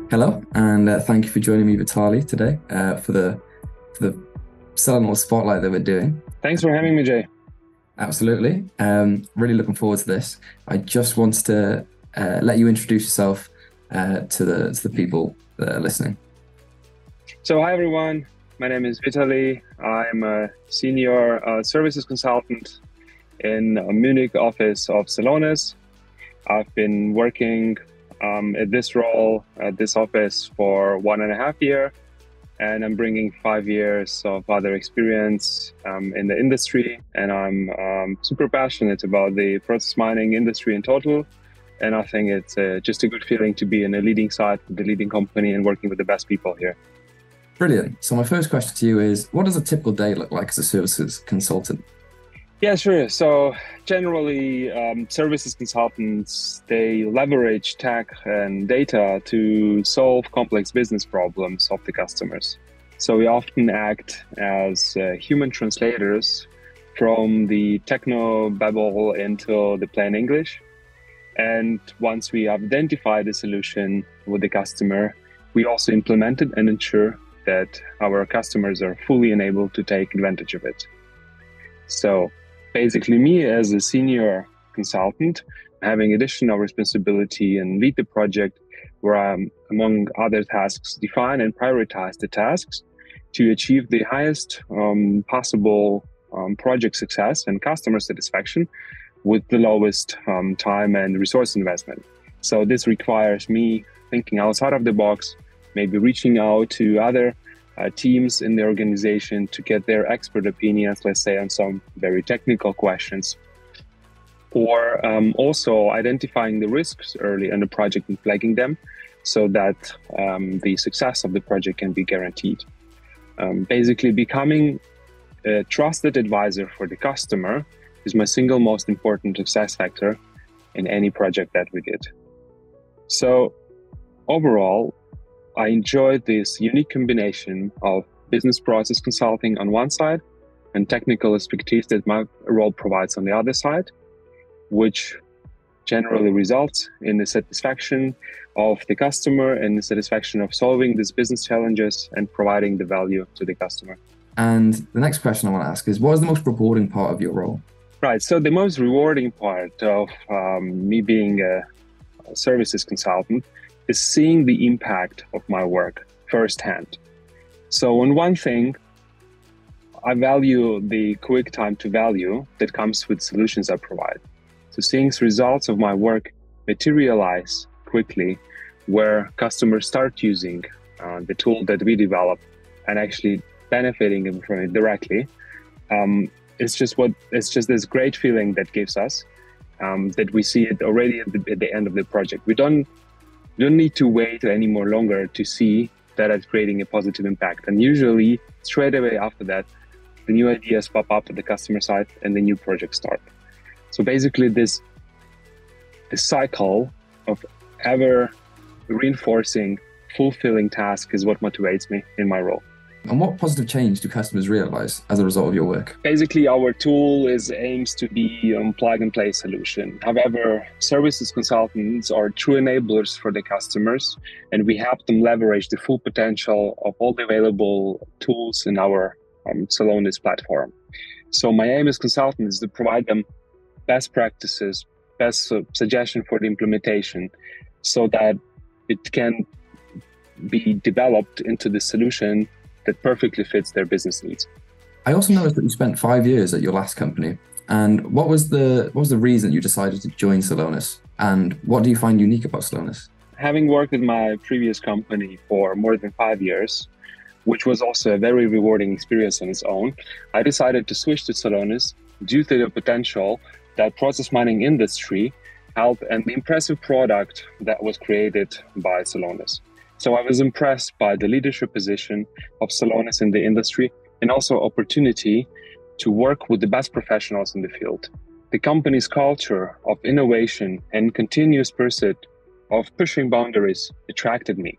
Hello, and thank you for joining me, Vitalii, today for the Celonis spotlight that we're doing. Thanks for having me, Jay. Absolutely, really looking forward to this. I just wanted to let you introduce yourself to the people that are listening. So, hi everyone. My name is Vitalii. I'm a senior services consultant in a Munich office of Celonis. I've been working at this role at this office for 1.5 years, and I'm bringing 5 years of other experience in the industry. And I'm super passionate about the process mining industry in total. And I think it's just a good feeling to be in a leading side with the leading company and working with the best people here. Brilliant. So my first question to you is, what does a typical day look like as a services consultant? Yeah, sure. So generally, services consultants, they leverage tech and data to solve complex business problems of the customers. So we often act as human translators from the techno babble into the plain English. And once we identify the solution with the customer, we also implement it and ensure that our customers are fully enabled to take advantage of it. So basically, me as a senior consultant, having additional responsibility and lead the project where I'm, among other tasks, define and prioritize the tasks to achieve the highest possible project success and customer satisfaction with the lowest time and resource investment. So this requires me thinking outside of the box, maybe reaching out to other teams in the organization to get their expert opinions, let's say, on some very technical questions, or also identifying the risks early in the project and flagging them so that the success of the project can be guaranteed. Basically, becoming a trusted advisor for the customer is my single most important success factor in any project that we did. So overall, I enjoyed this unique combination of business process consulting on one side and technical expertise that my role provides on the other side, which generally results in the satisfaction of the customer and the satisfaction of solving these business challenges and providing the value to the customer. And the next question I want to ask is, what is the most rewarding part of your role? Right. So the most rewarding part of me being a services consultant is seeing the impact of my work firsthand. So on one thing, I value the quick time to value that comes with solutions I provide. So seeing results of my work materialize quickly, where customers start using the tool that we develop and actually benefiting from it directly, it's just this great feeling that gives us that we see it already at the end of the project. We don't need to wait any more longer to see that it's creating a positive impact. And usually straight away after that, the new ideas pop up at the customer side and the new projects start. So basically this cycle of ever reinforcing, fulfilling task is what motivates me in my role. And what positive change do customers realize as a result of your work? Basically, our tool aims to be a plug-and-play solution. However, services consultants are true enablers for the customers, and we help them leverage the full potential of all the available tools in our Celonis platform. So my aim as consultant is to provide them best practices, best suggestion for the implementation, so that it can be developed into the solution that perfectly fits their business needs. I also noticed that you spent 5 years at your last company. And what was the reason you decided to join Celonis? And what do you find unique about Celonis? Having worked at my previous company for more than 5 years, which was also a very rewarding experience on its own, I decided to switch to Celonis due to the potential that process mining industry held and the impressive product that was created by Celonis. So I was impressed by the leadership position of Celonis in the industry and also opportunity to work with the best professionals in the field. The company's culture of innovation and continuous pursuit of pushing boundaries attracted me.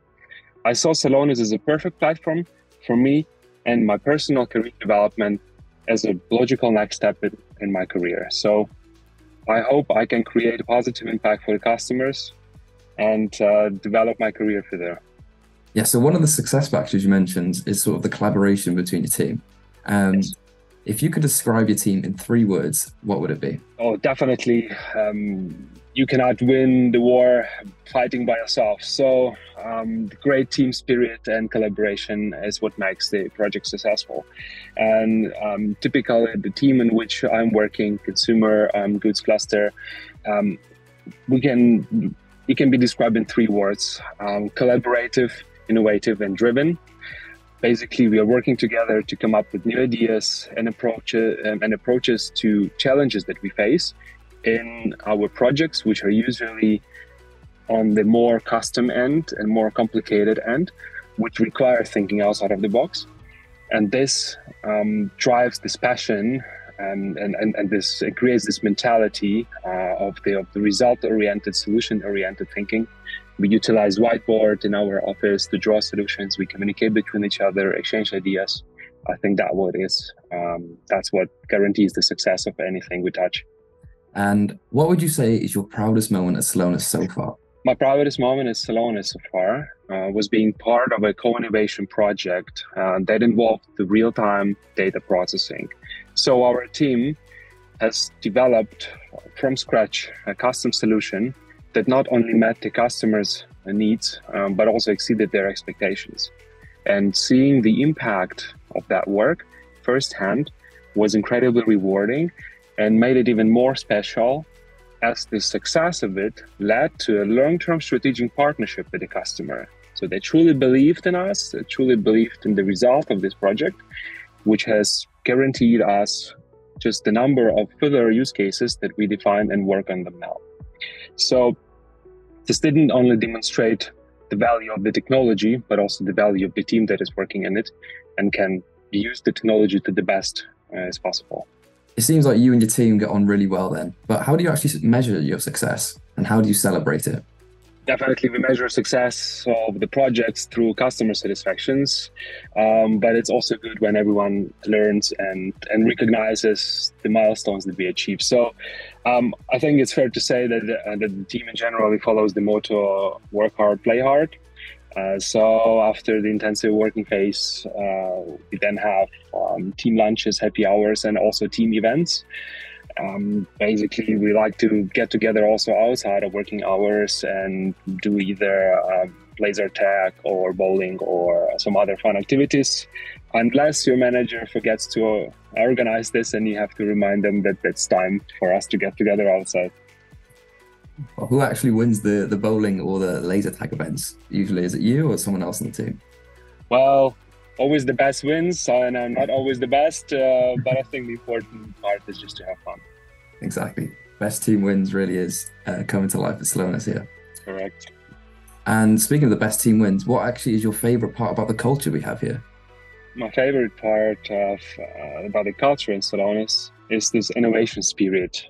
I saw Celonis as a perfect platform for me and my personal career development as a logical next step in my career. So I hope I can create a positive impact for the customers and develop my career further. Yeah, so one of the success factors you mentioned is sort of the collaboration between your team. Um, Yes. if you could describe your team in 3 words, what would it be? Oh, definitely. You cannot win the war fighting by yourself. So, the great team spirit and collaboration is what makes the project successful. And typically, the team in which I'm working, consumer goods cluster, um, we can it can be described in 3 words: collaborative, innovative, and driven. Basically, we are working together to come up with new ideas and approaches to challenges that we face in our projects, which are usually on the more custom end and more complicated end, which require thinking outside of the box. And this drives this passion and this it creates this mentality of the result-oriented, solution-oriented thinking. We utilize whiteboard in our office to draw solutions. We communicate between each other, exchange ideas. I think that's what guarantees the success of anything we touch. And what would you say is your proudest moment at Celonis so far? My proudest moment at Celonis so far was being part of a co-innovation project that involved the real-time data processing. So our team has developed from scratch a custom solution that not only met the customers' needs, but also exceeded their expectations. And seeing the impact of that work firsthand was incredibly rewarding and made it even more special, as the success of it led to a long-term strategic partnership with the customer. So they truly believed in us, they truly believed in the result of this project, which has guaranteed us just the number of further use cases that we define and work on them now. So this didn't only demonstrate the value of the technology, but also the value of the team that is working in it and can use the technology to the best as possible. It seems like you and your team get on really well then, but how do you actually measure your success and how do you celebrate it? Definitely, we measure success of the projects through customer satisfactions, but it's also good when everyone learns and recognizes the milestones that we achieve. So I think it's fair to say that the team in general follows the motto "work hard, play hard." So after the intensive working phase, we then have team lunches, happy hours, and also team events. Basically, we like to get together also outside of working hours and do either laser tag or bowling or some other fun activities, unless your manager forgets to organize this and you have to remind them that it's time for us to get together outside. Well, who actually wins the bowling or the laser tag events? Usually, is it you or someone else on the team? Well, always the best wins, and I'm not always the best, but I think the important part is just to have fun. Exactly. Best team wins really is coming to life at Celonis here. Correct. And speaking of the best team wins, what actually is your favorite part about the culture we have here? My favorite part of about the culture in Celonis is this innovation spirit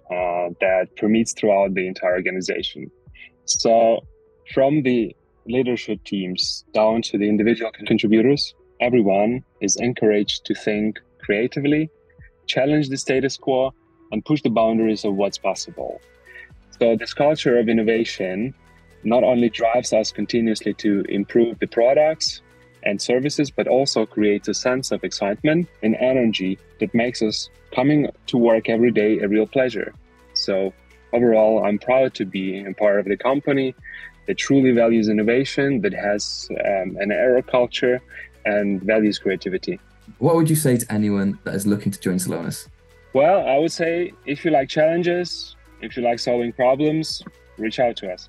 that permeates throughout the entire organization. So from the leadership teams down to the individual contributors, everyone is encouraged to think creatively, challenge the status quo, and push the boundaries of what's possible. So this culture of innovation not only drives us continuously to improve the products and services, but also creates a sense of excitement and energy that makes us coming to work every day a real pleasure. So overall, I'm proud to be a part of the company that truly values innovation, that has an aero culture and values creativity. What would you say to anyone that is looking to join Celonis? Well, I would say if you like challenges, if you like solving problems, reach out to us.